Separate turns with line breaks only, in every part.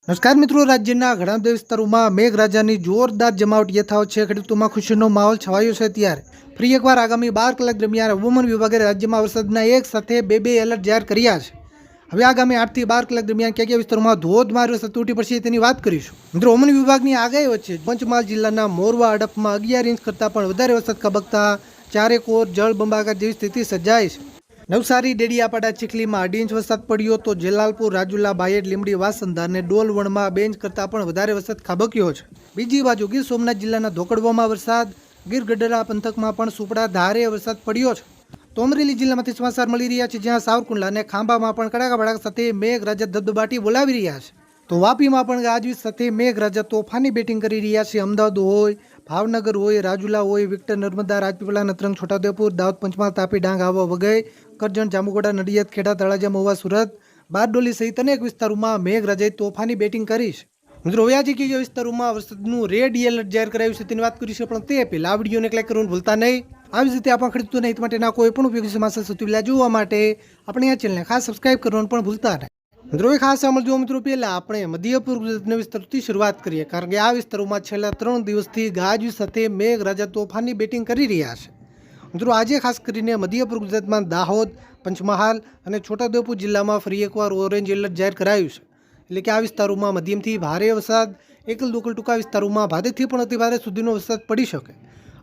નમસ્કાર મિત્રો, રાજ્યના ઘણા બધા વિસ્તારોમાં મેઘરાજાની જોરદાર જમાવટ યથાવત છે. ખેડૂતોમાં ખુશીનો માહોલ છવાયો છે. ત્યારે ફરી એકવાર આગામી 12 કલાક દરમિયાન હવામાન વિભાગે રાજ્યમાં વરસાદના એક સાથે બે એલર્ટ જાહેર કર્યા છે. હવે આગામી 8 થી 12 કલાક દરમિયાન કયા કયા વિસ્તારોમાં ધોધમાર વરસાદ તૂટી પડશે તેની વાત કરીશું. મિત્રો, હવામાન વિભાગની આગાહી વચ્ચે પંચમહાલ જિલ્લાના મોરવા હડફમાં 11 ઇંચ કરતાં પણ વધારે વરસાદ ખાબકતા ચારેકોર જળબંબાકાર જેવી સ્થિતિ સર્જાઈ છે. નવસારી, ડેડિયાપાડા, ચીખલીમાં 2.5 ઇંચ વરસાદ પડ્યો તો જલાલપુર, રાજુલા, બાયડ, લીંબડી, વાસંદા અને ડોલવણમાં 2 ઇંચ કરતાં પણ વધારે વરસાદ ખાબક્યો છે. બીજી બાજુ ગીર સોમનાથ જિલ્લાના ધોકડવામાં વરસાદ, ગીર ગઢડા પંથકમાં પણ સુપડા ધારે વરસાદ પડ્યો છે. તો અમરેલી જિલ્લામાંથી સમાચાર મળી રહ્યા છે, જ્યાં સાવરકુંડલા અને ખાંભામાં પણ કડાકા ભડાકા સાથે મેઘરાજા ધબધબાટી બોલાવી રહ્યા છે. તો વાપીમાં પણ ગાજવીજ સાથે મેઘરાજા તોફાની બેટિંગ કરી રહ્યા છે. અમદાવાદ હોય, ભાવનગર હોય, રાજુલા હોય, વિક્ટર, નર્મદા, રાજપીપળા, નતરંગ, છોટાઉદેપુર, દાહોદ, પંચમહાલ, તાપી, ડાંગ, આહવા, વઘઈ, કરજણ, જાંબુગોડા, નડિયાદ, ખેડા, તળાજા, મહુવા, સુરત, બારડોલી સહિત અનેક વિસ્તારોમાં મેઘરાજાએ તોફાની બેટિંગ કરી છે. મિત્રો, હવે આજે કયા વિસ્તારોમાં વરસાદનું રેડ એલર્ટ જાહેર કરાયું છે તેની વાત કરીશું, પણ તે પહેલા આ વિડીયોને લાઈક કરવાનું ભૂલતા નહીં. આવી જ રીતે આપણા ખેડૂતોના હિત માટેના કોઈ પણ ઉપયોગી સમાચાર સૌથી પહેલા જોવા માટે આપણે આ ચેનલને ખાસ સબસ્ક્રાઇબ કરવાનું પણ ભૂલતા નહીં. મિત્રો, એ ખાસ સાંભળજો. મિત્રો, પહેલા આપણે મધ્ય પૂર્વ ગુજરાતના વિસ્તારોથી શરૂઆત કરીએ, કારણ કે આ વિસ્તારોમાં છેલ્લા 3 દિવસથી ગાજવીજ સાથે મેઘરાજા તોફાની બેટિંગ કરી રહ્યા છે. મિત્રો, આજે ખાસ કરીને મધ્ય પૂર્વ ગુજરાતમાં દાહોદ, પંચમહાલ અને છોટાઉદેપુર જિલ્લામાં ફરી એકવાર ઓરેન્જ એલર્ટ જાહેર કરાયું છે. એટલે કે આ વિસ્તારોમાં મધ્યમથી ભારે વરસાદ, એકલ દોકલ ટૂંકા વિસ્તારોમાં ભારેથી પણ અતિભારે સુધીનો વરસાદ પડી શકે.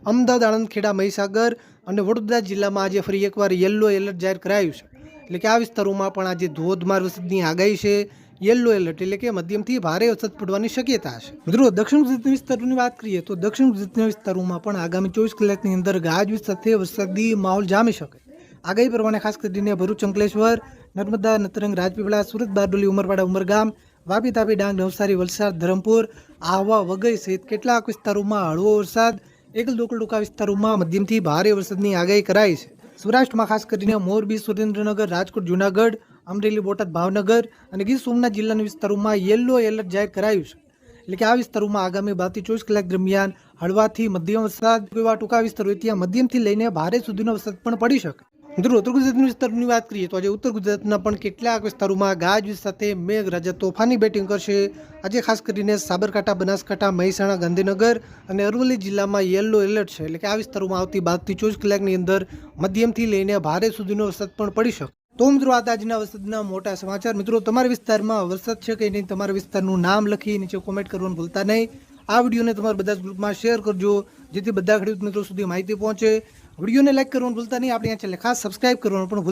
અમદાવાદ, આણંદ, ખેડા, મહીસાગર અને વડોદરા જિલ્લામાં આજે ફરી એકવાર યલો એલર્ટ જાહેર કરાયું છે. એટલે કે આ વિસ્તારોમાં પણ આજે ધોધમાર વરસાદની આગાહી છે. યલો એલર્ટ એટલે કે મધ્યમથી ભારે વરસાદ પડવાની શક્યતા છે. મિત્રો, દક્ષિણ ગુજરાતના વિસ્તારોની વાત કરીએ તો દક્ષિણ ગુજરાતના વિસ્તારોમાં પણ આગામી 24 કલાકની અંદર ગાજવીજ સાથે વરસાદી માહોલ જામી શકે. આગાહી પ્રમાણે ખાસ કરીને ભરૂચ, અંકલેશ્વર, નર્મદા, નતરંગ, રાજપીપળા, સુરત, બારડોલી, ઉમરપાડા, ઉમરગામ, વાપી, તાપી, ડાંગ, નવસારી, વલસાડ, ધરમપુર, આહવા, વઘઈ સહિત કેટલાક વિસ્તારોમાં હળવો વરસાદ, એકલ દોકલ ટૂંકા વિસ્તારોમાં મધ્યમથી ભારે વરસાદની આગાહી કરાઈ છે. સૌરાષ્ટ્રમાં ખાસ કરીને મોરબી, સુરેન્દ્રનગર, રાજકોટ, જૂનાગઢ, અમરેલી, બોટાદ, ભાવનગર અને ગીર સોમનાથ જિલ્લાના વિસ્તારોમાં યલો એલર્ટ જાહેર કરાયું છે. એટલે કે આ વિસ્તારોમાં આગામી 12 થી 24 કલાક દરમિયાન હળવાથી મધ્યમ વરસાદ, એવા ટૂંકા વિસ્તારો ત્યાં મધ્યમથી લઈને ભારે સુધીનો વરસાદ પણ પડી શકે. મિત્રો, ઉત્તર ગુજરાતના વિસ્તારોની વાત કરીએ તો આજે ઉત્તર ગુજરાતના પણ કેટલાક વિસ્તારોમાં ગાજવીજ સાથે મેઘરાજા તોફાની બેટિંગ કરશે. આજે ખાસ કરીને સાબરકાંઠા, બનાસકાંઠા, મહેસાણા, ગાંધીનગર અને અરવલ્લી જિલ્લામાં યલો એલર્ટ છે. એટલે કે આ વિસ્તારોમાં આવતી 12 થી 24 કલાકની અંદર મધ્યમથી લઈને ભારે સુધીનો વરસાદ પણ પડી શકે. તો મિત્રો, આ આજના વરસાદના મોટા સમાચાર. મિત્રો, તમારા વિસ્તારમાં વરસાદ છે કે નહીં, તમારા વિસ્તારનું નામ લખી નીચે કોમેન્ટ કરવાનું ભૂલતા નહીં. આ વિડીયોને તમારા બધા ગ્રુપમાં શેર કરજો, જેથી બધા ખેડૂત મિત્રો સુધી માહિતી પહોંચે. વિડીયોને લાઈક કરવાનું ભૂલતા નહીં. આપણે આ ચેનલને ખાસ સબસ્ક્રાઇબ કરવાનું પણ